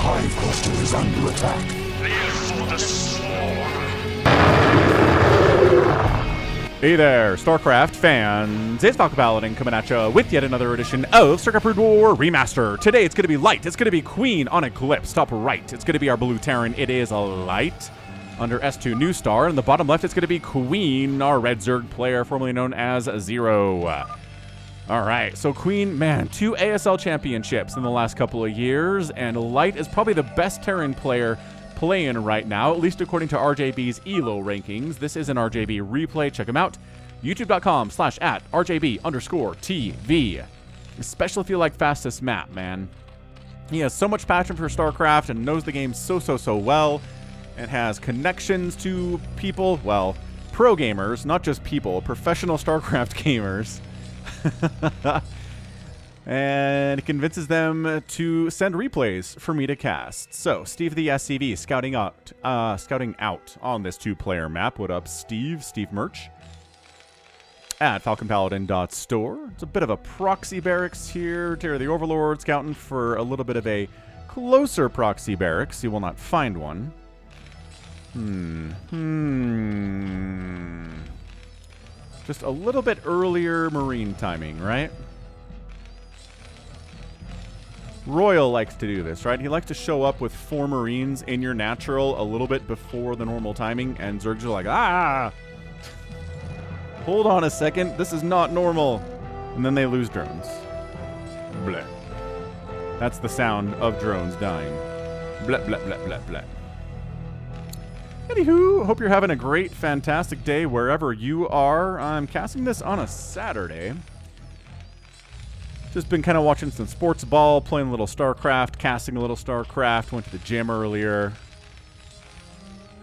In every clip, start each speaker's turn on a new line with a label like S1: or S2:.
S1: hive cluster is under attack.
S2: Live for the swarm.
S3: Hey there, StarCraft fans. It's Falcon Paladin coming at you with yet another edition of StarCraft Brood War Remaster. Today it's going to be light. It's going to be Queen on Eclipse. Top right, it's going to be our blue Terran. It is a light. Under S2 New Star. And the bottom left, it's going to be Queen, our red Zerg player, formerly known as Zero. All right, so Queen, man, 2 ASL championships in the last couple of years, and Light is probably the best Terran player playing right now, at least according to RJB's ELO rankings. This is an RJB replay. Check him out. YouTube.com/@RJB_TV. Especially if you like fastest map, man. He has so much passion for StarCraft and knows the game so well. And has connections to people, well, pro gamers, not just people, professional StarCraft gamers. And convinces them to send replays for me to cast. So, Steve the SCV scouting out on this 2-player map. What up, Steve? Steve Merch. At falconpaladin.store. It's a bit of a proxy barracks here. Terror the Overlord scouting for a little bit of a closer proxy barracks. You will not find one. Just a little bit earlier Marine timing, right? Royal likes to do this, right? He likes to show up with 4 Marines in your natural a little bit before the normal timing, and Zergs are like, ah! Hold on a second, this is not normal. And then they lose drones. Bleh. That's the sound of drones dying. Bleh, bleh, bleh, bleh, bleh. Anywho, hope you're having a great, fantastic day wherever you are. I'm casting this on a Saturday. Just been kind of watching some sports ball, playing a little StarCraft, casting a little StarCraft, went to the gym earlier.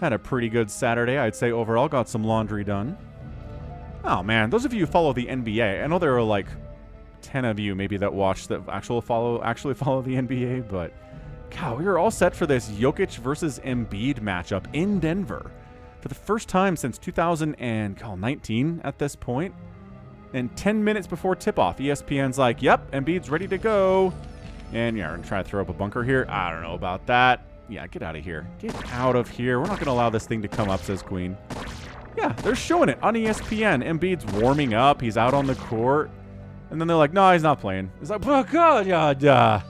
S3: Had a pretty good Saturday, I'd say overall. Got some laundry done. Oh man, those of you who follow the NBA, I know there are like 10 of you maybe that watch that actually follow the NBA, but God, we were all set for this Jokic versus Embiid matchup in Denver for the first time since 2019 at this point. And 10 minutes before tip-off, ESPN's like, yep, Embiid's ready to go. And yeah, we're going to try to throw up a bunker here. I don't know about that. Yeah, get out of here. Get out of here. We're not going to allow this thing to come up, says Queen. Yeah, they're showing it on ESPN. Embiid's warming up. He's out on the court. And then they're like, no, he's not playing. It's like, oh, God, yeah.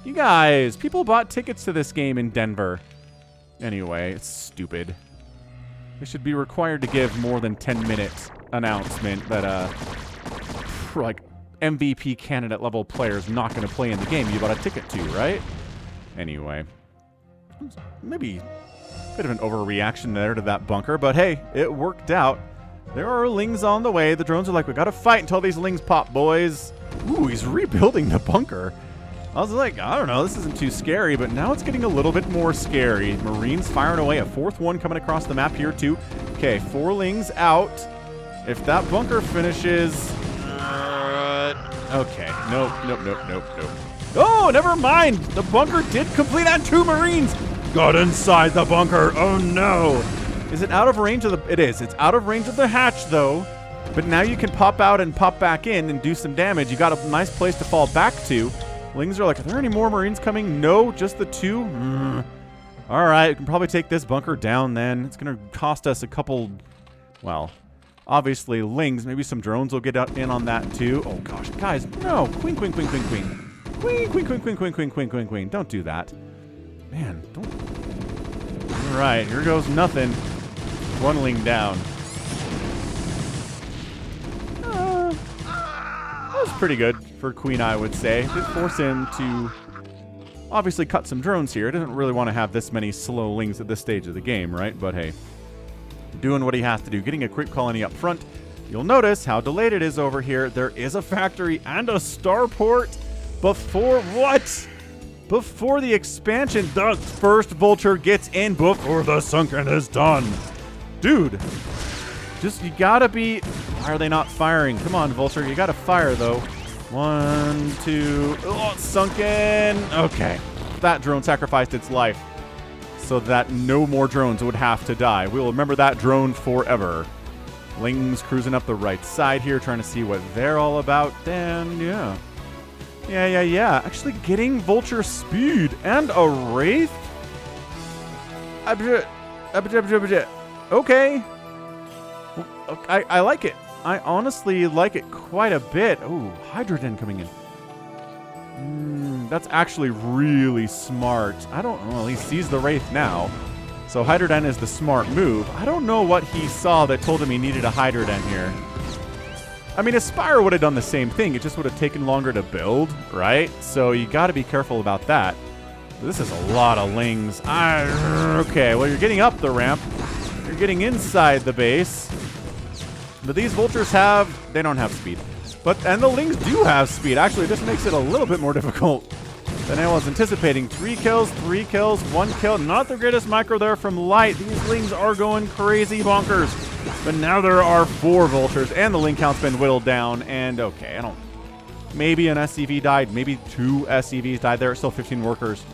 S3: You guys, people bought tickets to this game in Denver. Anyway, it's stupid. They should be required to give more than 10-minute announcement that like MVP candidate level players not going to play in the game you bought a ticket to, right? Anyway, maybe a bit of an overreaction there to that bunker, but hey, it worked out. There are lings on the way. The drones are like, we got to fight until these lings pop, boys. Ooh, he's rebuilding the bunker. I was like, I don't know, this isn't too scary, but now it's getting a little bit more scary. Marines firing away, a 4th one coming across the map here too. Okay, 4 lings out. If that bunker finishes... okay, nope. Oh, never mind! The bunker did complete on 2 Marines! Got inside the bunker, oh no! Is it out of range of the... It is, it's out of range of the hatch though. But now you can pop out and pop back in and do some damage. You got a nice place to fall back to. Lings are like, are there any more Marines coming? No, just the 2? All right, we can probably take this bunker down then. It's going to cost us a couple, well, obviously Lings. Maybe some drones will get in on that too. Oh gosh, guys, no. Queen. Queen. Don't do that. Man, don't. All right, here goes nothing. 1 ling down. That was pretty good for Queen, I would say. Did force him to obviously cut some drones here. Doesn't really want to have this many slow lings at this stage of the game, right? But hey, doing what he has to do. Getting a creep colony up front. You'll notice how delayed it is over here. There is a factory and a starport before what? Before the expansion. The first vulture gets in before the sunken is done. Dude, just you gotta be... Why are they not firing? Come on, vulture. You gotta fire, though. 1, 2... Oh, it's sunken. Okay. That drone sacrificed its life so that no more drones would have to die. We'll remember that drone forever. Lings cruising up the right side here, trying to see what they're all about. And, yeah. Yeah. Actually getting Vulture speed and a Wraith? Okay. I like it. I honestly like it quite a bit. Ooh, Hydroden coming in. That's actually really smart. I don't know. Well, he sees the Wraith now. So Hydroden is the smart move. I don't know what he saw that told him he needed a Hydroden here. I mean, Aspire would have done the same thing. It just would have taken longer to build, right? So you got to be careful about that. This is a lot of lings. Okay, well, you're getting up the ramp. You're getting inside the base. But these vultures they don't have speed. And the lings do have speed. Actually, this makes it a little bit more difficult than I was anticipating. 3 kills, 1 kill. Not the greatest micro there from Light. These lings are going crazy bonkers. But now there are 4 vultures, and the ling count's been whittled down. And okay, maybe an SCV died. Maybe 2 SCVs died. There are still 15 workers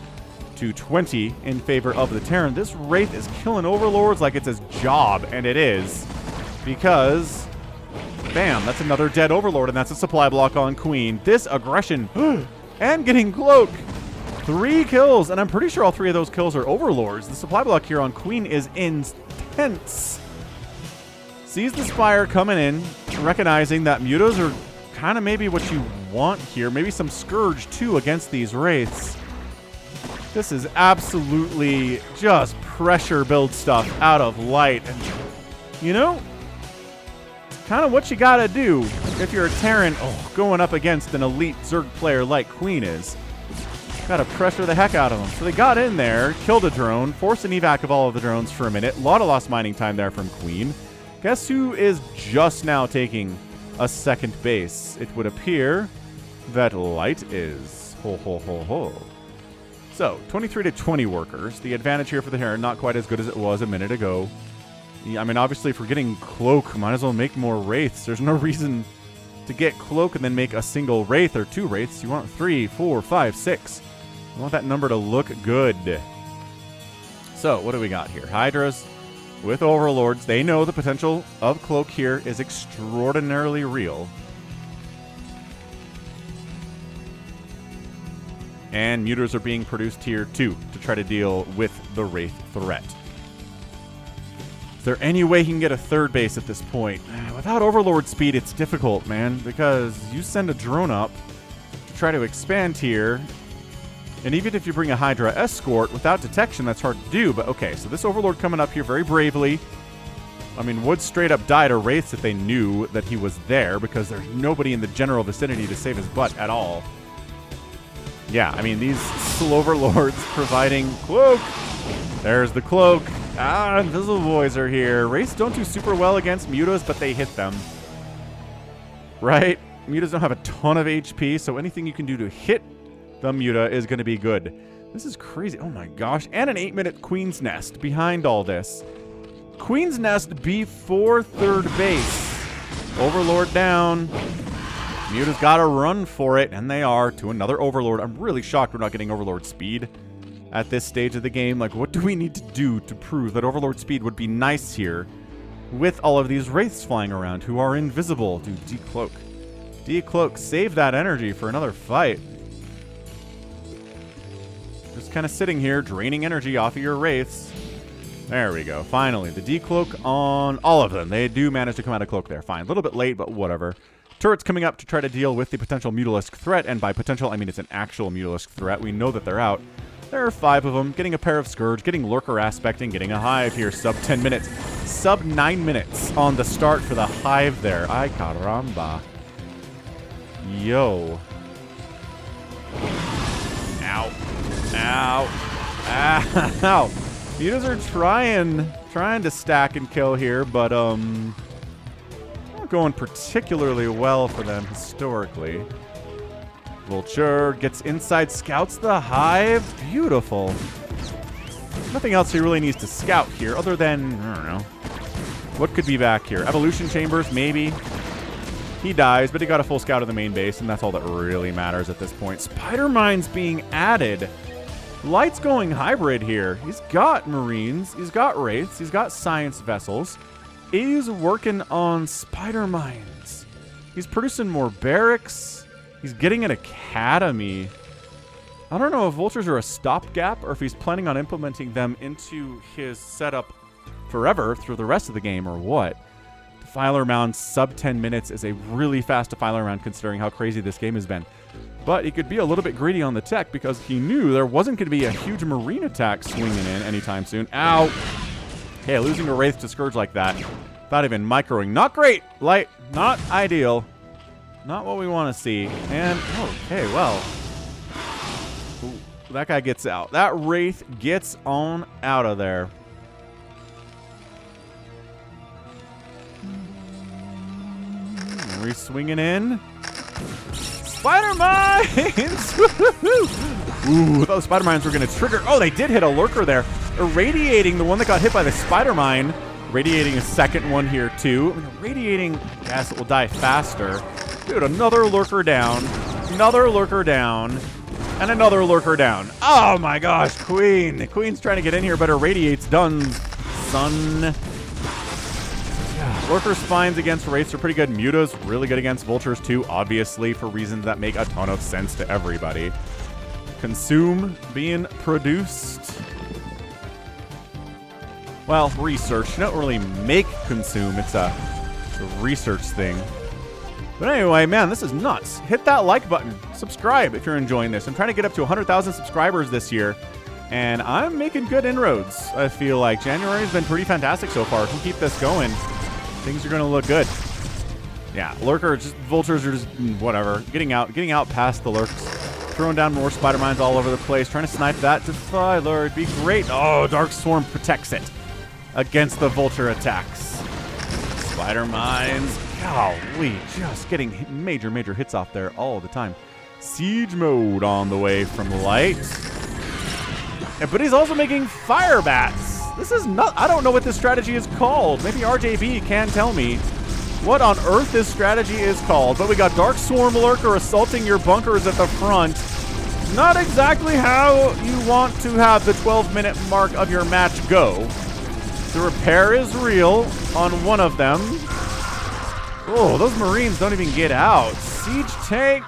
S3: to 20 in favor of the Terran. This Wraith is killing Overlords like it's his job, and it is. Because, bam, that's another dead Overlord, and that's a supply block on Queen. This aggression, and getting Cloak. 3 kills, and I'm pretty sure all 3 of those kills are Overlords. The supply block here on Queen is intense. Sees the Spire coming in, recognizing that Mutas are kind of maybe what you want here. Maybe some Scourge, too, against these Wraiths. This is absolutely just pressure build stuff out of Light. And, you know, kind of what you gotta do if you're a Terran going up against an elite Zerg player like Queen is. Gotta pressure the heck out of them. So they got in there, killed a drone, forced an evac of all of the drones for a minute. A lot of lost mining time there from Queen. Guess who is just now taking a second base? It would appear that Light is. Ho. So, 23 to 20 workers. The advantage here for the Terran, not quite as good as it was a minute ago. I mean, obviously, if we're getting Cloak, might as well make more Wraiths. There's no reason to get Cloak and then make a single Wraith or 2 Wraiths. You want 3, 4, 5, 6. You want that number to look good. So, what do we got here? Hydras with Overlords. They know the potential of Cloak here is extraordinarily real. And Muters are being produced here, too, to try to deal with the Wraith threat. Is there any way he can get a 3rd base at this point? Without Overlord speed, it's difficult, man, because you send a drone up to try to expand here, and even if you bring a Hydra escort, without detection, that's hard to do. But okay, so this Overlord coming up here very bravely. I mean, would straight up die to Wraiths if they knew that he was there, because there's nobody in the general vicinity to save his butt at all. Yeah, I mean, these Overlords providing Cloak. There's the Cloak. Invisible Boys are here. Wraiths don't do super well against Mutas, but they hit them. Right? Mutas don't have a ton of HP, so anything you can do to hit the Muta is going to be good. This is crazy. Oh my gosh. And an 8-minute Queen's Nest behind all this. Queen's Nest before 3rd base. Overlord down. Muta's got to run for it, and they are, to another Overlord. I'm really shocked we're not getting Overlord speed at this stage of the game. Like, what do we need to do to prove that Overlord speed would be nice here with all of these Wraiths flying around who are invisible? Dude, decloak. Decloak, save that energy for another fight. Just kind of sitting here, draining energy off of your Wraiths. There we go. Finally, the decloak on all of them. They do manage to come out of cloak there. Fine. A little bit late, but whatever. Turrets coming up to try to deal with the potential Mutalisk threat, and by potential, I mean it's an actual Mutalisk threat. We know that they're out. There are 5 of them. Getting a pair of Scourge, getting Lurker Aspecting, getting a Hive here. Sub 10 minutes. Sub 9 minutes on the start for the Hive there. Ay caramba. Yo. Ow. Ow. Ow. Mutas are trying to stack and kill here, but not going particularly well for them historically. Vulture gets inside, scouts the Hive. Beautiful. Nothing else he really needs to scout here other than, I don't know, what could be back here? Evolution Chambers, maybe. He dies, but he got a full scout of the main base, and that's all that really matters at this point. Spider Mines being added. Light's going hybrid here. He's got Marines, he's got Wraiths, he's got Science Vessels. He's working on Spider Mines. He's producing more barracks. He's getting an academy. I don't know if vultures are a stopgap or if he's planning on implementing them into his setup forever through the rest of the game or what. Defiler round sub 10 minutes is a really fast defiler round considering how crazy this game has been. But he could be a little bit greedy on the tech because he knew there wasn't going to be a huge marine attack swinging in anytime soon. Ow! Okay, losing a Wraith to Scourge like that without even microing. Not great! Light, not ideal. Not what we want to see. And, okay, well. Ooh, that guy gets out. That Wraith gets on out of there. Re-swinging in. Spider Mines! Ooh, those Spider Mines were going to trigger. Oh, they did hit a Lurker there. Irradiating the one that got hit by the Spider Mine. Radiating a second one here, too. Radiating, yes, it will die faster. Dude, another Lurker down. Another Lurker down. And another Lurker down. Oh, my gosh, Queen. The Queen's trying to get in here, but irradiate's done, son. Lurker spines against Wraiths are pretty good. Muta's really good against Vultures too, obviously, for reasons that make a ton of sense to everybody. Consume being produced. Well, research. You don't really make consume. It's a research thing. But anyway, man, this is nuts. Hit that like button. Subscribe if you're enjoying this. I'm trying to get up to 100,000 subscribers this year. And I'm making good inroads, I feel like. January's been pretty fantastic so far. If we keep this going, things are going to look good. Yeah, Lurker, just Vultures are just whatever. Getting out past the Lurks. Throwing down more Spider Mines all over the place. Trying to snipe that Defiler. It'd be great. Oh, Dark Swarm protects it against the Vulture attacks. Spider Mines. Golly, just getting major hits off there all the time. Siege mode on the way from Light. Yeah, but he's also making Fire Bats. This is not... I don't know what this strategy is called. Maybe RJB can tell me what on earth this strategy is called. But we got Dark Swarm Lurker assaulting your bunkers at the front. Not exactly how you want to have the 12-minute mark of your match go. The repair is real on one of them. Oh, those Marines don't even get out. Siege tank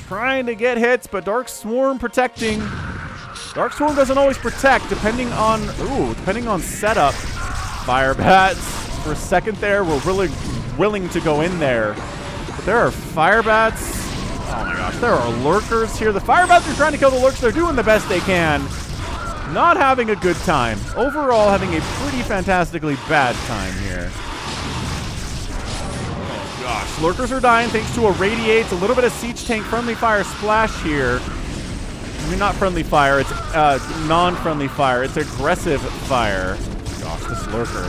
S3: trying to get hits, but Dark Swarm protecting. Dark Swarm doesn't always protect, depending on setup. Fire Bats for a second there. We're really willing to go in there. But there are Fire Bats. Oh my gosh, there are Lurkers here. The Fire Bats are trying to kill the Lurks. They're doing the best they can. Not having a good time. Overall, having a pretty fantastically bad time here. Oh gosh, Lurkers are dying thanks to Irradiates. A little bit of Siege Tank friendly fire splash here. I mean, not friendly fire, it's non-friendly fire. It's aggressive fire. Gosh, this Lurker.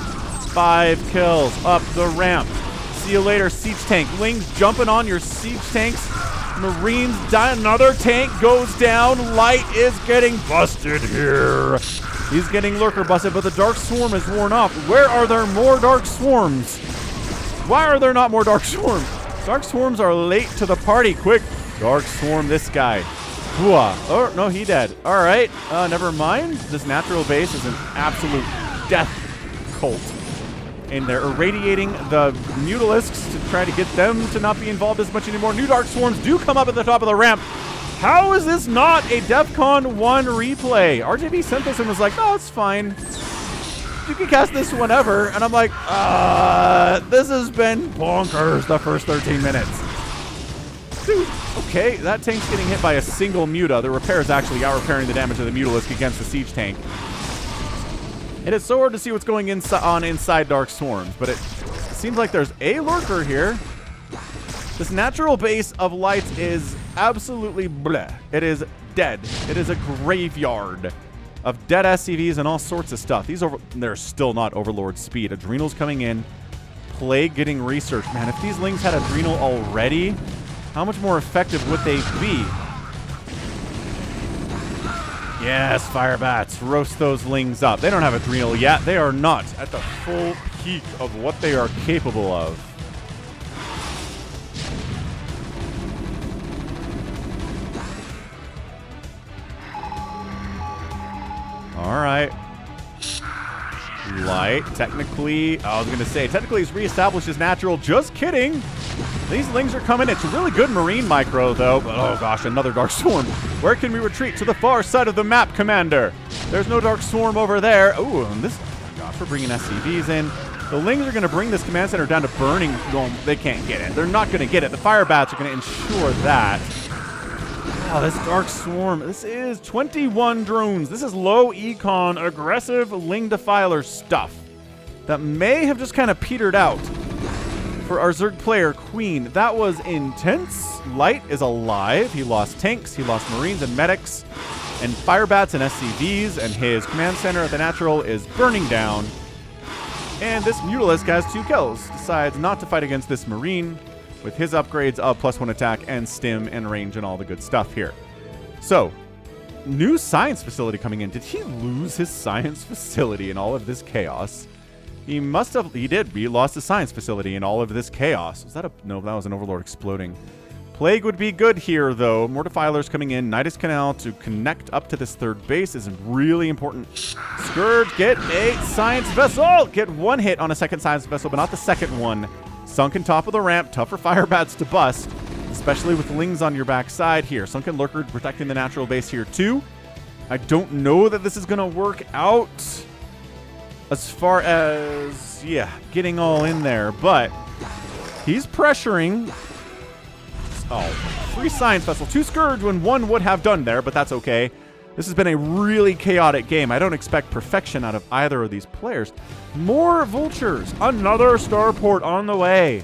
S3: 5 kills up the ramp. See you later, Siege Tank. Lings jumping on your Siege Tanks. Marines die. Another tank goes down. Light is getting busted here. He's getting Lurker busted, but the Dark Swarm is worn off. Where are there more Dark Swarms? Why are there not more Dark Swarms? Dark Swarms are late to the party. Quick, Dark Swarm this guy. Oh, no, he dead. All right, never mind. This natural base is an absolute death cult. And they're irradiating the Mutalisks to try to get them to not be involved as much anymore. New Dark Swarms do come up at the top of the ramp. How is this not a DEFCON 1 replay? RJB sent this and was like, no, it's fine. You can cast this whenever. And I'm like, this has been bonkers the first 13 minutes. Dude, okay, that tank's getting hit by a single Muta. The repair is actually out-repairing the damage of the Mutalisk against the Siege Tank. It is so hard to see what's going on inside Dark Swarms, but it seems like there's a Lurker here. This natural base of Lights is absolutely bleh. It is dead. It is a graveyard of dead SCVs and all sorts of stuff. They're still not Overlord speed. Adrenal's coming in. Plague getting researched. Man, if these Lings had Adrenal already, how much more effective would they be? Yes, Fire Bats. Roast those Lings up. They don't have Adrenal yet. They are not at the full peak of what they are capable of. All right. Light, technically, I was going to say, technically he's reestablished his natural. Just kidding. These Lings are coming. It's a really good Marine micro, though. But, oh, gosh, another Dark Swarm. Where can we retreat? To the far side of the map, Commander. There's no Dark Swarm over there. Ooh, and this... Oh, my gosh, we're bringing SCVs in. The Lings are going to bring this command center down to burning. Well, they can't get it. They're not going to get it. The Fire Bats are going to ensure that. Wow, this Dark Swarm. This is 21 drones. This is low econ, aggressive Ling Defiler stuff that may have just kind of petered out. For our Zerg player, Queen, that was intense. Light is alive. He lost tanks, he lost Marines and medics, and Fire Bats and SCVs, and his command center at the natural is burning down. And this Mutalisk has 2 kills. Decides not to fight against this Marine with his upgrades of +1 attack and stim and range and all the good stuff here. So, new science facility coming in. Did he lose his science facility in all of this chaos? He must have. He did. He lost his science facility in all of this chaos. Was that a... No, that was an Overlord exploding. Plague would be good here, though. More Defilers coming in. Nidus Canal to connect up to this 3rd base is really important. Scourge, get a science vessel. Get 1 hit on a 2nd science vessel, but not the 2nd one. Sunken top of the ramp. Tough for Fire Bats to bust, especially with Lings on your backside here. Sunken Lurker protecting the natural base here, too. I don't know that this is going to work out as far as, yeah, getting all in there, but he's pressuring. Oh, 3 science vessel, 2 Scourge when 1 would have done there, but that's okay. This has been a really chaotic game. I don't expect perfection out of either of these players. More Vultures, another starport on the way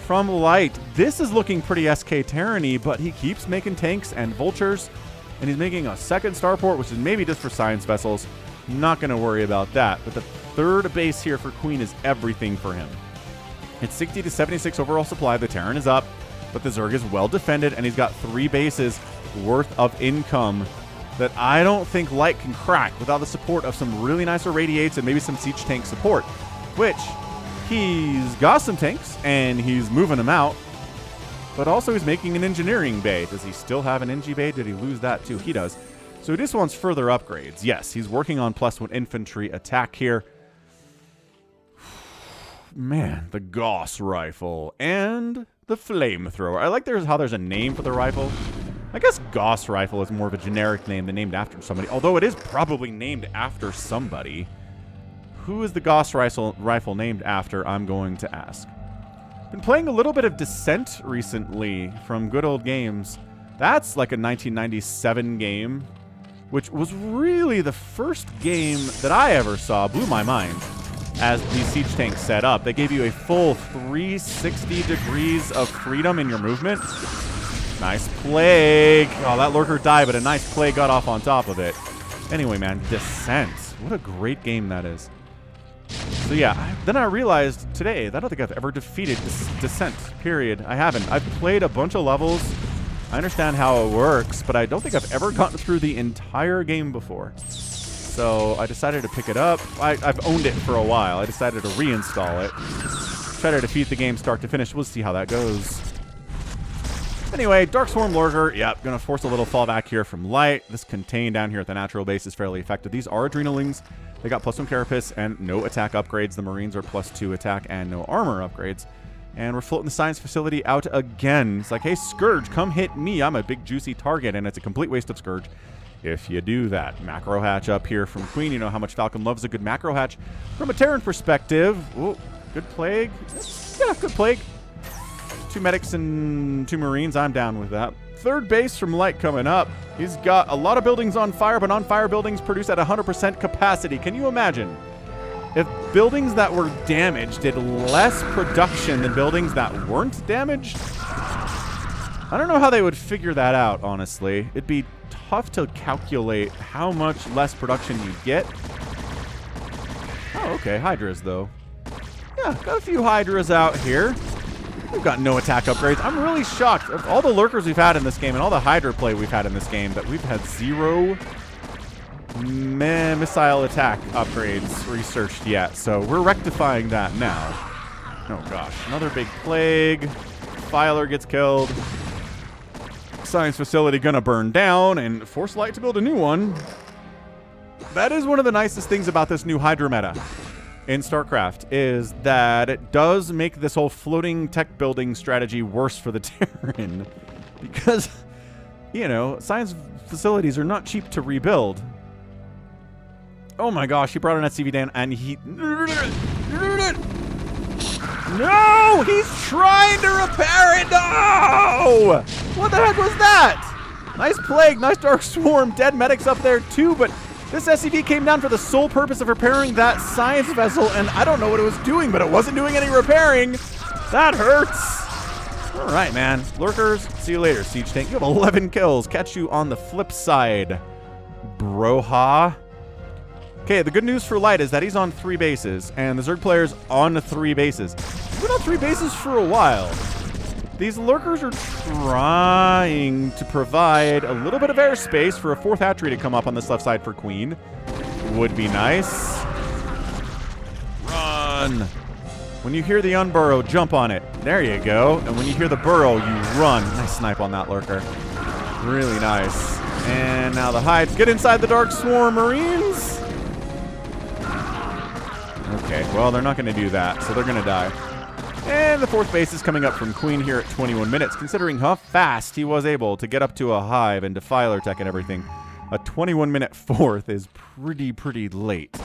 S3: from Light. This is looking pretty SK Terran-y, but he keeps making tanks and Vultures, and he's making a 2nd starport, which is maybe just for science vessels. Not going to worry about that, but the 3rd base here for Queen is everything for him. It's 60 to 76 overall supply. The Terran is up, but the Zerg is well defended, and he's got 3 bases worth of income that I don't think Light can crack without the support of some really nice irradiates and maybe some siege tank support, which he's got some tanks, and he's moving them out, but also he's making an engineering bay. Does he still have an Engi bay? Did he lose that too? He does. So he just wants further upgrades. Yes, he's working on +1 infantry attack here. Man, the Gauss rifle and the flamethrower. I like how there's a name for the rifle. I guess Gauss rifle is more of a generic name than named after somebody, although it is probably named after somebody. Who is the Gauss rifle named after, I'm going to ask. Been playing a little bit of Descent recently from Good Old Games. That's like a 1997 game, which was really the first game that I ever saw. Blew my mind. As these siege tanks set up, they gave you a full 360 degrees of freedom in your movement. Nice Plague. Oh, that Lurker died, but a nice Plague got off on top of it. Anyway, man, Descent. What a great game that is. So yeah, then I realized today that I don't think I've ever defeated Descent, period. I haven't. I've played a bunch of levels. I understand how it works, but I don't think I've ever gotten through the entire game before. So I decided to pick it up. I've owned it for a while. I decided to reinstall it. Try to defeat the game start to finish. We'll see how that goes. Anyway, Dark Swarm Lurker. Yep, gonna force a little fallback here from Light. This contained down here at the natural base is fairly effective. These are Adrenalings. They got +1 Carapace and no attack upgrades. The Marines are +2 attack and no armor upgrades. And we're floating the science facility out again. It's like, hey, Scourge, come hit me. I'm a big juicy target, and it's a complete waste of Scourge if you do that. Macro hatch up here from Queen. You know how much Falcon loves a good macro hatch. From a Terran perspective, oh, good Plague. Yeah, good Plague. 2 medics and 2 Marines. I'm down with that. 3rd base from Light coming up. He's got a lot of buildings on fire, but on-fire buildings produce at 100% capacity. Can you imagine if buildings that were damaged did less production than buildings that weren't damaged? I don't know how they would figure that out, honestly. It'd be tough to calculate how much less production you get. Oh, okay. Hydras, though. Yeah, got a few Hydras out here. We've got no attack upgrades. I'm really shocked. Of all the Lurkers we've had in this game and all the Hydra play we've had in this game, that we've had 0 missile attack upgrades researched yet. So we're rectifying that now. Oh, gosh. Another big Plague. Filer gets killed. Science facility gonna burn down and force Light to build a new one. That is one of the nicest things about this new Hydra meta. in StarCraft is that it does make this whole floating tech building strategy worse for the Terran. Because, you know, science facilities are not cheap to rebuild. Oh my gosh, he brought an SCV down and he... No! He's trying to repair it! No! What the heck was that? Nice Plague, nice Dark Swarm, dead medics up there too, but this SCV came down for the sole purpose of repairing that science vessel, and I don't know what it was doing, but it wasn't doing any repairing. That hurts. All right, man. Lurkers, see you later, Siege Tank. You have 11 kills. Catch you on the flip side, broha. Okay, the good news for Light is that he's on 3 bases, and the Zerg player's on 3 bases. He's been on 3 bases for a while. These Lurkers are trying to provide a little bit of airspace for a 4th hatchery to come up on this left side for Queen. Would be nice. Run! When you hear the unburrow, jump on it. There you go. And when you hear the burrow, you run. Nice snipe on that Lurker. Really nice. And now the hides. Get inside the Dark Swarm, Marines! Okay, well, they're not going to do that, so they're going to die. And the 4th base is coming up from Queen here at 21 minutes, considering how fast he was able to get up to a hive and Defiler tech and everything. A 21-minute 4th is pretty late.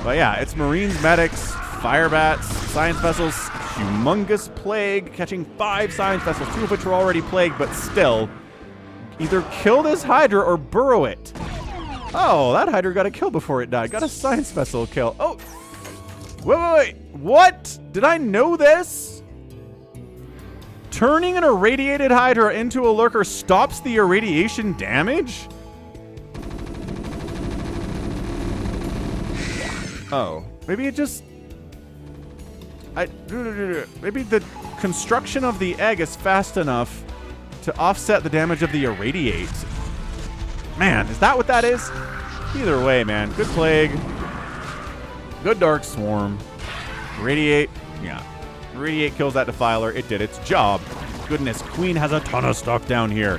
S3: But yeah, it's Marines, Medics, Firebats, Science Vessels, humongous Plague, catching 5 Science Vessels, 2 of which are already plagued, but still, either kill this Hydra or burrow it. Oh, that Hydra got a kill before it died. Got a Science Vessel kill. Oh, wait. What? Did I know this? Turning an irradiated Hydra into a Lurker stops the irradiation damage? Oh, maybe it just... maybe the construction of the egg is fast enough to offset the damage of the irradiate. Man, is that what that is? Either way, man. Good Plague. Good Dark Swarm. Radiate. Yeah. Radiate kills that Defiler. It did its job. Goodness, Queen has a ton of stuff down here.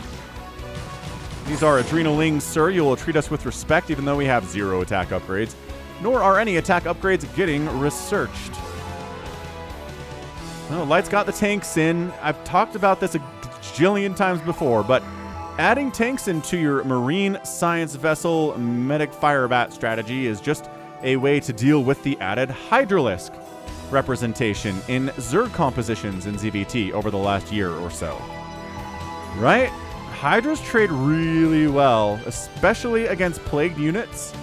S3: These are Adrenalings, sir. You will treat us with respect even though we have 0 attack upgrades. Nor are any attack upgrades getting researched. Well, Light's got the tanks in. I've talked about this a jillion times before, but adding tanks into your Marine Science Vessel Medic Firebat strategy is just a way to deal with the added Hydralisk representation in Zerg compositions in ZVT over the last year or so. Right? Hydras trade really well, especially against plagued units.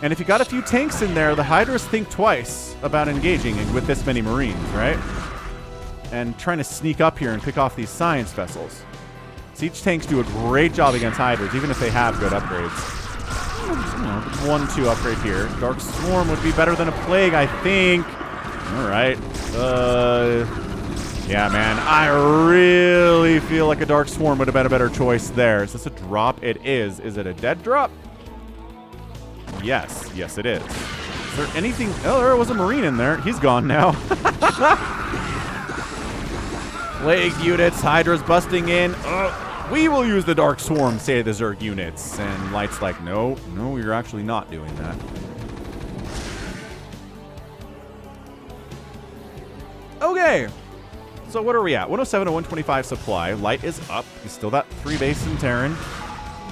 S3: And if you got a few tanks in there, the Hydras think twice about engaging with this many Marines, right? And trying to sneak up here and pick off these Science Vessels. Siege tanks do a great job against Hydras, even if they have good upgrades. 1-2 upgrade here. Dark Swarm would be better than a Plague, I think. All right. Yeah, man. I really feel like a Dark Swarm would have been a better choice there. Is this a drop? It is. Is it a dead drop? Yes. Yes, it is. Is there anything? Oh, there was a Marine in there. He's gone now. Plague units. Hydra's busting in. We will use the Dark Swarm, say the Zerg units. And Light's like, no, you're actually not doing that. Okay. So what are we at? 107 to 125 supply. Light is up. He's still that 3 base in Terran.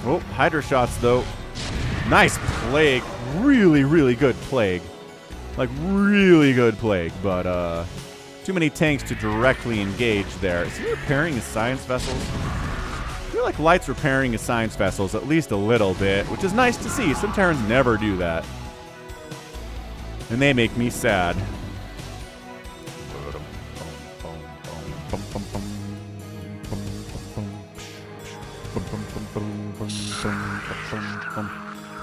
S3: Oh, Hydra shots, though. Nice Plague. Really good Plague. Like, really good Plague. But, too many tanks to directly engage there. Is he repairing his Science Vessels? I feel like Light's repairing his Science Vessels at least a little bit, which is nice to see. Some Terrans never do that. And they make me sad.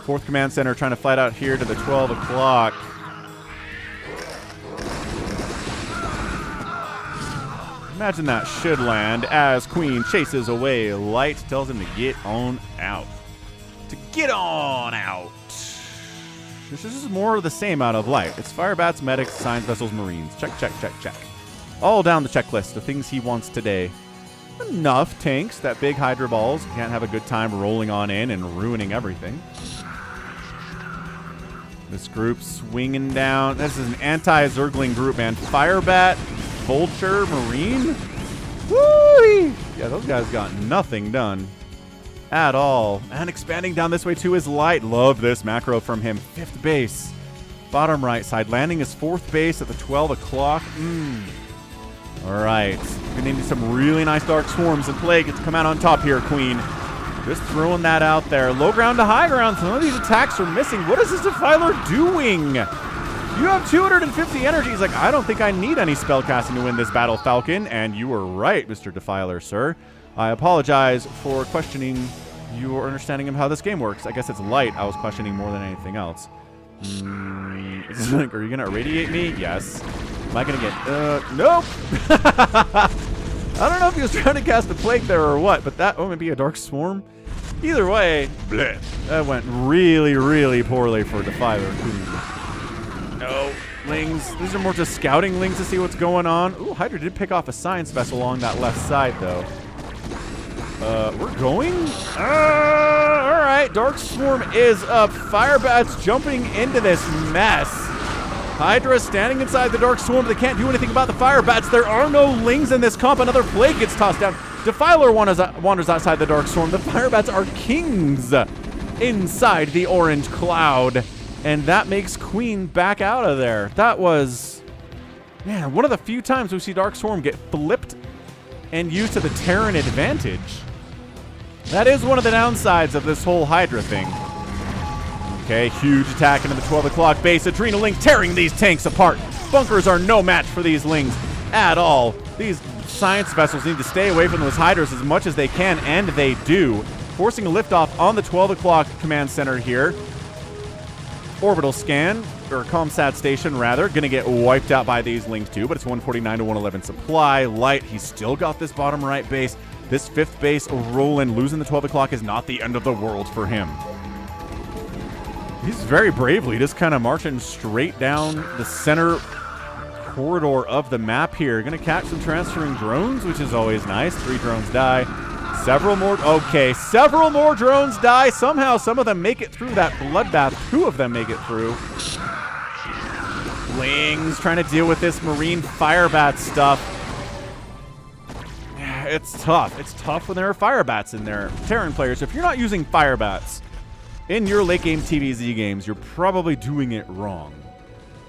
S3: Fourth Command Center trying to fight out here to the 12 o'clock. Imagine that should land as Queen chases away. Light tells him to get on out. To get on out. This is more of the same out of Light. It's Firebats, Medics, Science Vessels, Marines. Check. All down the checklist of things he wants today. Enough tanks that big Hydra balls can't have a good time rolling on in and ruining everything. This group swinging down. This is an anti-Zergling group, man. Firebat, Vulture, Marine. Woo! Yeah, those guys got nothing done at all. And expanding down this way too is Light. Love this macro from him. 5th base. Bottom right side. Landing his 4th base at the 12 o'clock. All right. We're going to need some really nice Dark Swarms and Plague to come out on top here, Queen. Just throwing that out there. Low ground to high ground. Some of these attacks are missing. What is this Defiler doing? You have 250 energy. He's like, I don't think I need any spellcasting to win this battle, Falcon. And you were right, Mr. Defiler, sir. I apologize for questioning your understanding of how this game works. I guess it's Light I was questioning more than anything else. It's like, are you going to irradiate me? Yes. Am I going to get... Nope. I don't know if he was trying to cast a Plague there or what, but that... Oh, maybe a Dark Swarm? Either way, bleh, that went really, really poorly for Defiler. No. Lings. These are more just scouting Lings to see what's going on. Ooh, Hydra did pick off a Science Vessel along that left side, though. We're going? Alright, Dark Swarm is up. Firebat's jumping into this mess. Hydra standing inside the Dark Swarm. They can't do anything about the Firebats. There are no Lings in this comp. Another Plague gets tossed down. Defiler wanders outside the Dark Swarm. The Firebats are kings inside the orange cloud. And that makes Queen back out of there. That was, man, one of the few times we see Dark Swarm get flipped and used to the Terran advantage. That is one of the downsides of this whole Hydra thing. Okay, huge attack into the 12 o'clock base. Adrenaline tearing these tanks apart. Bunkers are no match for these Lings at all. These Science Vessels need to stay away from those Hydras as much as they can, and they do. Forcing a liftoff on the 12 o'clock command center here. Orbital scan, or ComSat station rather, gonna get wiped out by these Lings too, but it's 149 to 111 supply. Light, he's still got this bottom right base. This 5th base rolling, losing the 12 o'clock is not the end of the world for him. He's very bravely just kind of marching straight down the center corridor of the map here. Gonna catch some transferring drones, which is always nice. 3 drones die. Several more. Okay, several more drones die. Somehow some of them make it through that bloodbath. 2 of them make it through. Lings trying to deal with this Marine Firebat stuff. It's tough. It's tough when there are Firebats in there. Terran players, if you're not using Firebats in your late game TVZ games, you're probably doing it wrong.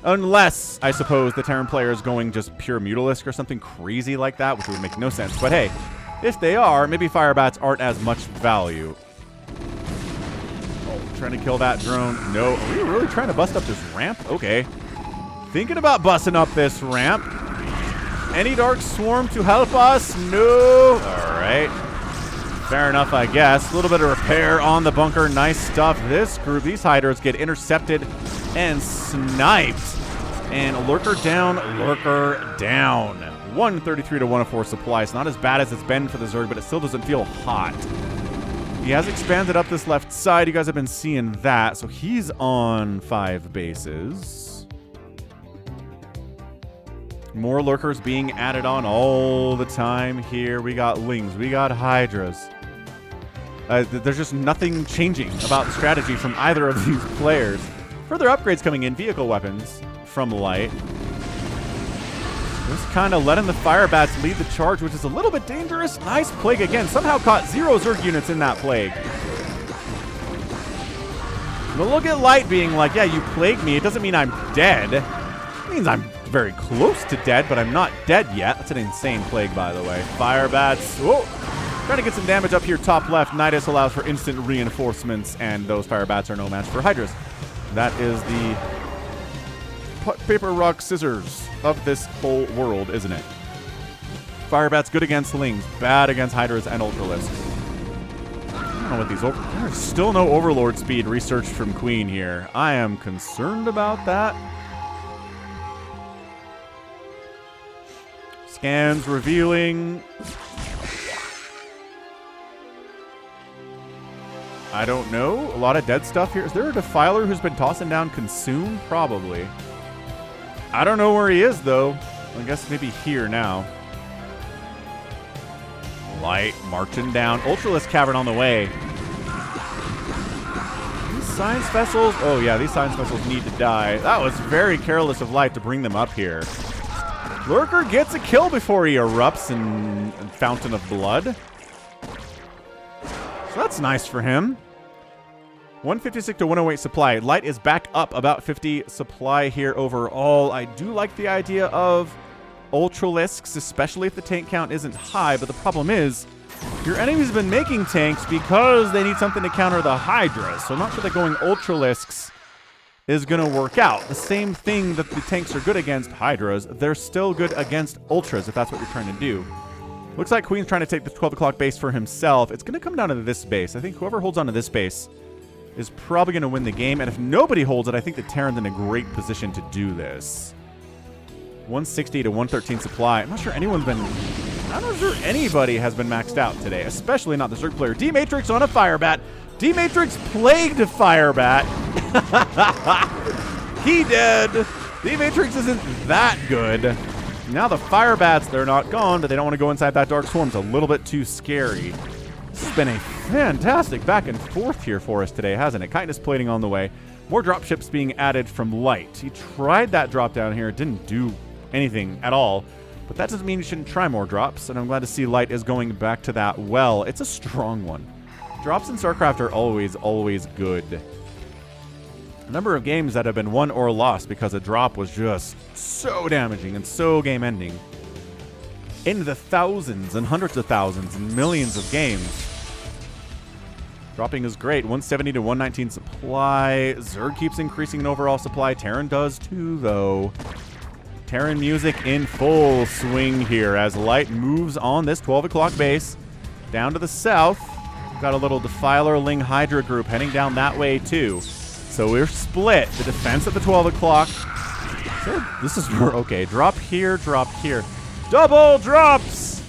S3: Unless, I suppose, the Terran player is going just pure Mutalisk or something crazy like that, which would make no sense. But hey, if they are, maybe Firebats aren't as much value. Oh, trying to kill that drone. No. Are we really trying to bust up this ramp? Okay. Thinking about busting up this ramp. Any Dark Swarm to help us? No. All right. Fair enough, I guess. A little bit of repair on the bunker. Nice stuff. This group, these Hydras get intercepted and sniped. And Lurker down, Lurker down. 133 to 104 supply. It's not as bad as it's been for the Zerg, but it still doesn't feel hot. He has expanded up this left side. You guys have been seeing that. So he's on 5 bases. More Lurkers being added on all the time here. We got Lings. We got Hydras. There's just nothing changing about the strategy from either of these players. Further upgrades coming in. Vehicle weapons from Light. Just kind of letting the Firebats lead the charge, which is a little bit dangerous. Nice Plague again. Somehow caught 0 Zerg units in that Plague. But look at Light being like, yeah, you plagued me. It doesn't mean I'm dead. It means I'm very close to dead, but I'm not dead yet. That's an insane Plague, by the way. Firebats. Whoa. Trying to get some damage up here top left. Nidus allows for instant reinforcements, and those Firebats are no match for Hydras. That is the paper, rock, scissors of this whole world, isn't it? Firebats good against Lings, bad against Hydras and Ultralisks. I don't know what these there's still no Overlord speed researched from Queen here. I am concerned about that. Scans revealing. I don't know. A lot of dead stuff here. Is there a Defiler who's been tossing down Consume? Probably. I don't know where he is, though. I guess maybe here now. Light marching down. Ultralisk Cavern on the way. He's Science vessels. Oh, yeah, these science vessels need to die. That was very careless of Light to bring them up here. Lurker gets a kill before he erupts in Fountain of Blood. So that's nice for him. 156 to 108 supply. Light is back up about 50 supply here overall. I do like the idea of Ultralisks, especially if the tank count isn't high, but the problem is your enemies have been making tanks because they need something to counter the Hydras, so I'm not sure that going Ultralisks is going to work out. The same thing that the tanks are good against Hydras, they're still good against Ultras if that's what you're trying to do. Looks like Queen's trying to take the 12 o'clock base for himself. It's going to come down to this base. I think whoever holds onto this base is probably going to win the game, and if nobody holds it, I think the Terran's in a great position to do this. 160 to 113 supply. I'm not sure anyone's been... I'm not sure anybody has been maxed out today, especially not the Zerg player. D-Matrix on a Firebat. D-Matrix plagued Firebat. He dead. D-Matrix isn't that good. Now the Firebats, they're not gone, but they don't want to go inside that Dark Swarm. It's a little bit too scary. This has been a fantastic back and forth here for us today, hasn't it? Kindness plating on the way. More dropships being added from Light. He tried that drop down here. It didn't do anything at all. But that doesn't mean you shouldn't try more drops, and I'm glad to see Light is going back to that well. It's a strong one. Drops in StarCraft are always good. A number of games that have been won or lost because a drop was just so damaging and so game-ending. In the thousands and hundreds of thousands and millions of games. Dropping is great. 170 to 119 supply. Zerg keeps increasing in overall supply. Terran does too, though. Terran music in full swing here as Light moves on this 12 o'clock base. Down to the south. Got a little Defiler-Ling Hydra group heading down that way, too. So we're split. The defense at the 12 o'clock. This is... Okay, drop here, drop here. Double drops!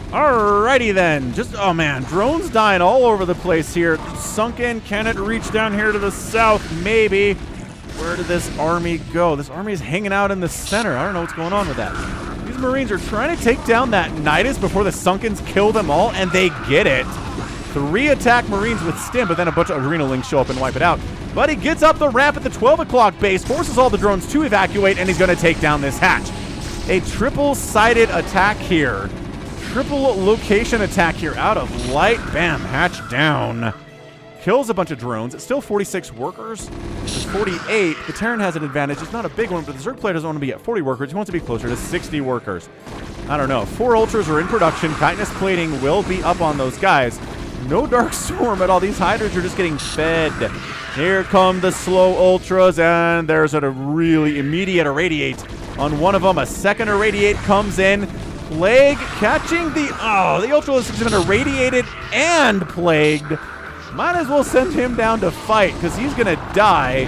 S3: Alrighty then. Just... Oh, man. Drones dying all over the place here. Sunken. Can it reach down here to the south? Maybe. Where did this army go? This army is hanging out in the center. I don't know what's going on with that. These Marines are trying to take down that Nidus before the Sunkens kill them all, and they get it. 3 attack Marines with Stim, but then a bunch of Arenalings show up and wipe it out. But he gets up the ramp at the 12 o'clock base, forces all the drones to evacuate, and he's going to take down this hatch. A triple-sided attack here. Triple location attack here out of Light. Bam, hatch down. Kills a bunch of drones. It's still 46 workers. It's 48. The Terran has an advantage. It's not a big one, but the Zerg player doesn't want to be at 40 workers. He wants to be closer to 60 workers. I don't know. 4 Ultras are in production. Kindness plating will be up on those guys. No Dark Storm at all. These Hydras are just getting fed. Here come the slow Ultras, and there's a really immediate Irradiate on one of them. A second Irradiate comes in. Plague catching the... Oh, the Ultralisk has been irradiated and plagued. Might as well send him down to fight, because he's going to die.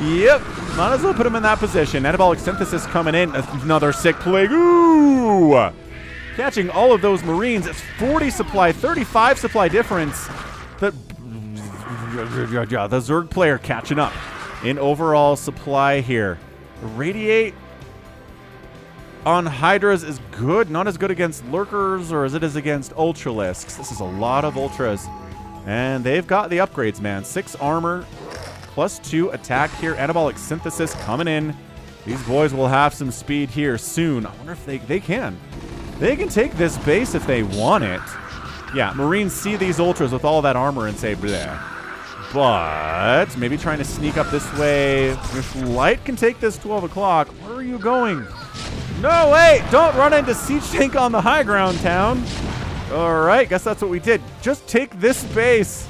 S3: Yep. Might as well put him in that position. Anabolic Synthesis coming in. Another sick plague. Ooh! Catching all of those Marines. It's 40 supply, 35 supply difference. The Zerg player catching up in overall supply here. Radiate on Hydras is good. Not as good against Lurkers or as it is against Ultralisks. This is a lot of Ultras. And they've got the upgrades, man. 6 armor, +2 attack here. Anabolic Synthesis coming in. These boys will have some speed here soon. I wonder if they can. They can take this base if they want it. Yeah, Marines see these Ultras with all that armor and say, bleh. But maybe trying to sneak up this way. If Light can take this 12 o'clock, where are you going? No, wait! Don't run into Siege Tank on the high ground town. Alright, guess that's what we did. Just take this base.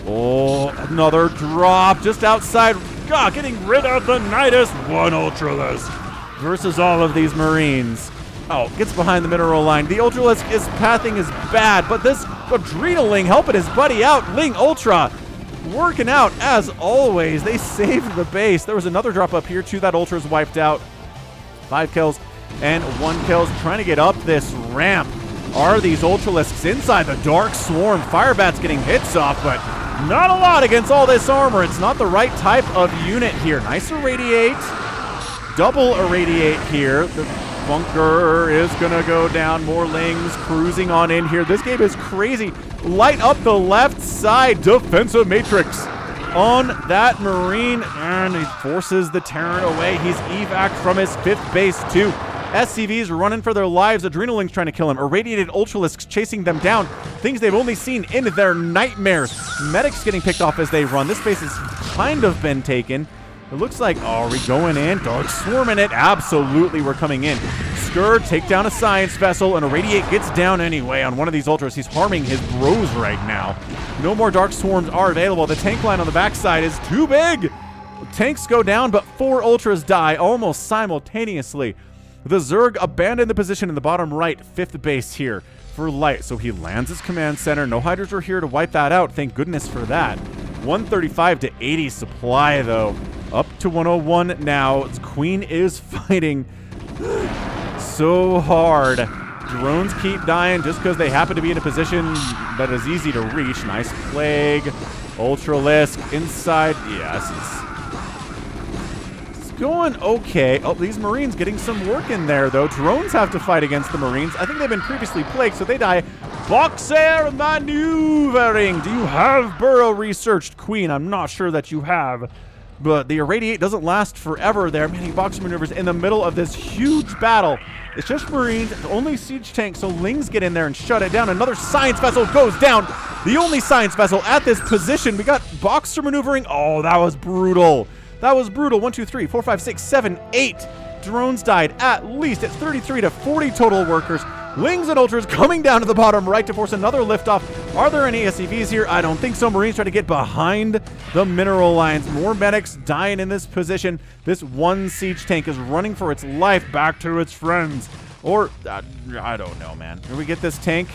S3: Oh, another drop just outside. God, getting rid of the Nidus. 1 Ultralisk versus all of these Marines. Oh, gets behind the mineral line. The Ultralisk is pathing is bad, but this Adrenaling helping his buddy out. Ling Ultra working out as always. They saved the base. There was another drop up here too. That Ultra's wiped out. 5 kills and 1 kills. Trying to get up this ramp. Are these Ultralisks inside the Dark Swarm? Firebat's getting hits off, but not a lot against all this armor. It's not the right type of unit here. Nice Irradiate. Double Irradiate here. The bunker is going to go down. More Lings cruising on in here. This game is crazy. Light up the left side. Defensive Matrix on that Marine, and he forces the Terran away. He's evac from his 5th base too. SCVs running for their lives. Adrenaline's trying to kill him. Irradiated Ultralisks chasing them down. Things they've only seen in their nightmares. Medics getting picked off as they run. This base has kind of been taken. It looks like, oh, are we going in? Dark Swarm in it. Absolutely, we're coming in. Scourge take down a science vessel, and Irradiate gets down anyway on one of these Ultras. He's harming his bros right now. No more Dark Swarms are available. The tank line on the backside is too big. Tanks go down, but 4 Ultras die almost simultaneously. The Zerg abandoned the position in the bottom right, 5th base here for light. So he lands his command center. No Hydras are here to wipe that out. Thank goodness for that. 135 to 80 supply, though. Up to 101 now. Queen is fighting so hard. Drones keep dying just because they happen to be in a position that is easy to reach. Nice Plague. Ultralisk inside. Yes, it's going okay. Oh, these Marines getting some work in there, though. Drones have to fight against the Marines. I think they've been previously plagued, so they die. Boxer maneuvering. Do you have burrow researched, Queen? I'm not sure that you have. But the Irradiate doesn't last forever there. Man, he boxer maneuvers in the middle of this huge battle. It's just Marines, only siege tanks, so Lings get in there and shut it down. Another science vessel goes down. The only science vessel at this position. We got boxer maneuvering. Oh, that was brutal. That was brutal. 1, 2, 3, 4, 5, 6, 7, 8 drones died at least. It's 33 to 40 total workers. Lings and Ultras coming down to the bottom right to force another liftoff. Are there any SCVs here? I don't think so. Marines try to get behind the mineral lines. More medics dying in this position. This one siege tank is running for its life back to its friends. Or, I don't know, man. Can we get this tank?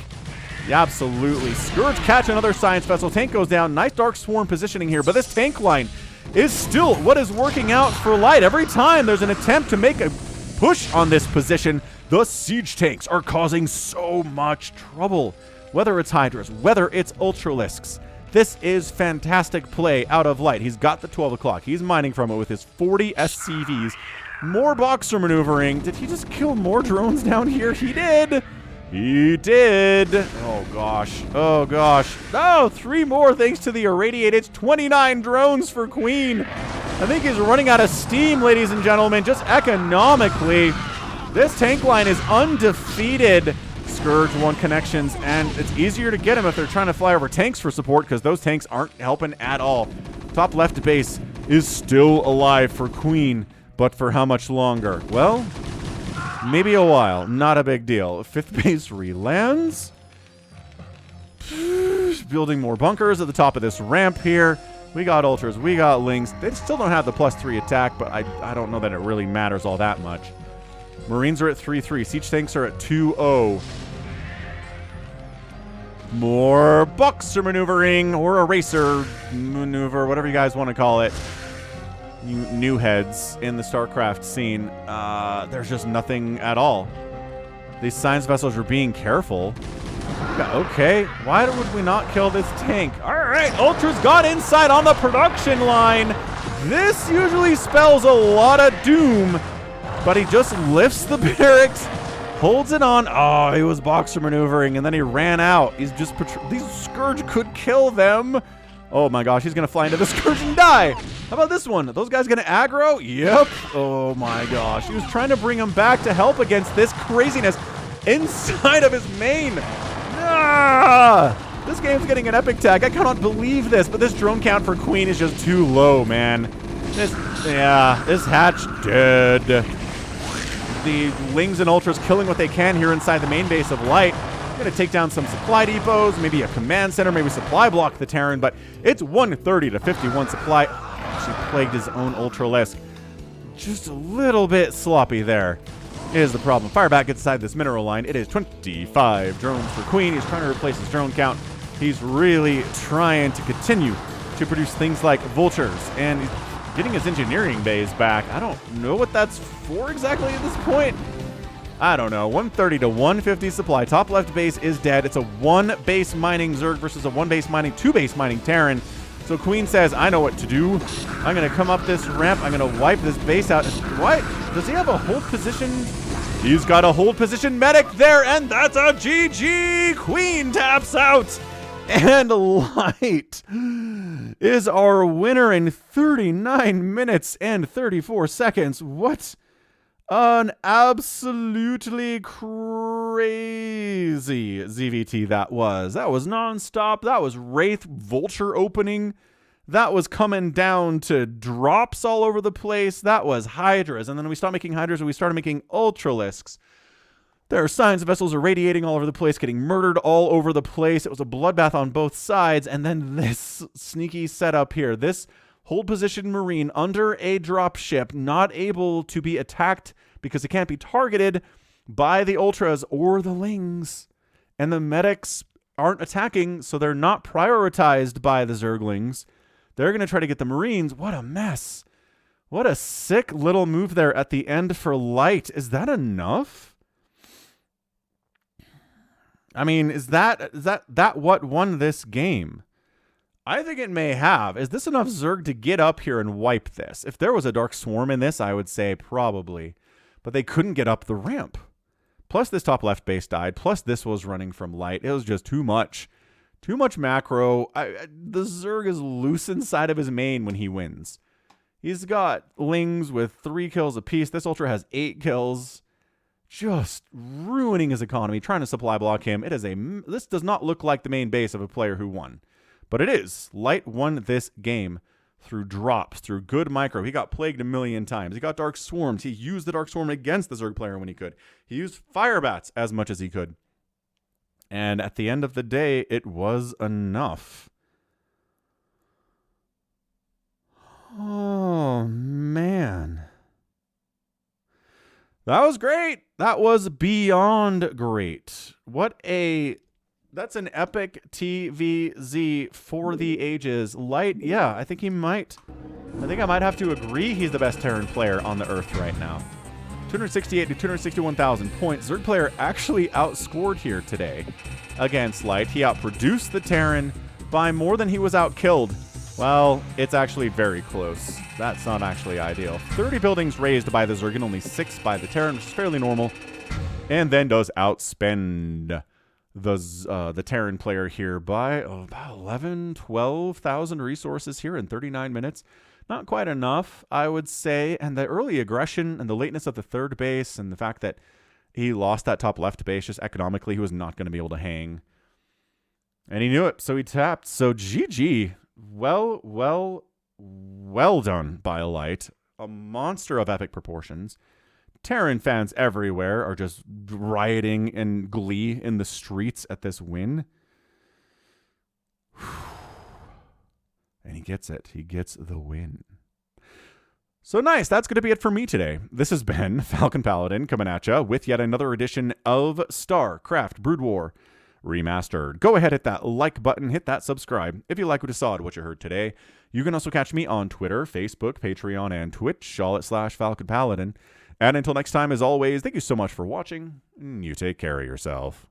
S3: Yeah, absolutely. Scourge catch another science vessel. Tank goes down. Nice Dark Swarm positioning here. But this tank line is still what is working out for light. Every time there's an attempt to make a push on this position, the siege tanks are causing so much trouble. Whether it's Hydras, whether it's Ultralisks. This is fantastic play out of light. He's got the 12 o'clock. He's mining from it with his 40 SCVs. More boxer maneuvering. Did he just kill more drones down here? He did. He did. Oh, gosh. Oh, gosh. Oh, 3 more thanks to the Irradiated. 29 drones for Queen. I think he's running out of steam, ladies and gentlemen, just economically. This tank line is undefeated. Scourge 1 connections, and it's easier to get them if they're trying to fly over tanks for support because those tanks aren't helping at all. Top left base is still alive for Queen, but for how much longer? Well, maybe a while. Not a big deal. 5th base relands. Building more bunkers at the top of this ramp here. We got Ultras. We got Lings. They still don't have the +3 attack, but I don't know that it really matters all that much. Marines are at 3-3. Siege tanks are at 2-0. More boxer maneuvering or eraser maneuver, whatever you guys want to call it. You new heads in the StarCraft scene. There's just nothing at all. These science vessels are being careful. Okay, why would we not kill this tank? All right, Ultras got inside on the production line. This usually spells a lot of doom, but he just lifts the barracks, holds it on. Oh, he was boxer maneuvering, and then he ran out. He's just these Scourge could kill them. Oh my gosh, he's gonna fly into the Scourge and die. How about this one? Are those guys gonna aggro? Yep. Oh my gosh, he was trying to bring him back to help against this craziness inside of his main. Ah! This game's getting an epic tag. I cannot believe this, but this drone count for Queen is just too low, man. This hatch dead. The Lings and Ultras killing what they can here inside the main base of light. Gonna take down some supply depots, maybe a command center, maybe supply block the Terran, but it's 130 to 51 supply. Oh, she plagued his own Ultralisk. Just a little bit sloppy there is the problem. Fire back inside this mineral line. It is 25 drones for Queen. He's trying to replace his drone count. He's really trying to continue to produce things like vultures, and he's getting his engineering bays back. I don't know what that's for exactly at this point. I don't know. 130 to 150 supply. Top left base is dead. It's a 1 base mining Zerg versus a 1 base mining, 2 base mining Terran. So Queen says, I know what to do. I'm going to come up this ramp. I'm going to wipe this base out. What? Does he have a hold position? He's got a hold position medic there, and that's a GG. Queen taps out. And light is our winner in 39 minutes and 34 seconds. What an absolutely crazy ZVT that was. That was nonstop. That was Wraith Vulture opening. That was coming down to drops all over the place. That was Hydras. And then we stopped making Hydras and we started making Ultralisks. There are signs of vessels irradiating all over the place, getting murdered all over the place. It was a bloodbath on both sides. And then this sneaky setup here. This hold position Marine under a drop ship, not able to be attacked because it can't be targeted by the Ultras or the Lings. And the medics aren't attacking, so they're not prioritized by the Zerglings. They're going to try to get the Marines. What a mess. What a sick little move there at the end for Light. Is that enough? I mean, is that what won this game? I think it may have. Is this enough Zerg to get up here and wipe this? If there was a Dark Swarm in this, I would say probably. But they couldn't get up the ramp. Plus this top left base died. Plus this was running from Light. It was just too much. Too much macro. The Zerg is loose inside of his main when he wins. He's got Lings with 3 kills apiece. This Ultra has 8 kills. Just ruining his economy, trying to supply block him. This does not look like the main base of a player who won. But it is. Light won this game through drops, through good micro. He got plagued a million times. He got Dark Swarms. He used the Dark Swarm against the Zerg player when he could. He used Fire Bats as much as he could. And at the end of the day, it was enough. Oh, man. That was great. That was beyond great. That's an epic TVZ for the ages. Light, yeah, I think I might have to agree he's the best Terran player on the Earth right now. 268 to 261,000 points. Zerg player actually outscored here today against Light. He outproduced the Terran by more than he was outkilled. Well, it's actually very close. That's not actually ideal. 30 buildings raised by the Zerg and only 6 by the Terran, which is fairly normal. And then does outspend the Terran player here by about 11, 12,000 resources here in 39 minutes. Not quite enough, I would say. And the early aggression and the lateness of the third base and the fact that he lost that top left base, just economically, he was not going to be able to hang. And he knew it, so he tapped. So GG. Well done by Light. A monster of epic proportions. Terran fans everywhere are just rioting in glee in the streets at this win. And he gets it. He gets the win. So nice. That's going to be it for me today. This has been Falcon Paladin coming at you with yet another edition of StarCraft Brood War Remastered. Go ahead, hit that like button, hit that subscribe if you like what you saw and what you heard today. You can also catch me on Twitter, Facebook, Patreon, and Twitch, all at /Falcon Paladin. And until next time, as always, thank you so much for watching. You take care of yourself.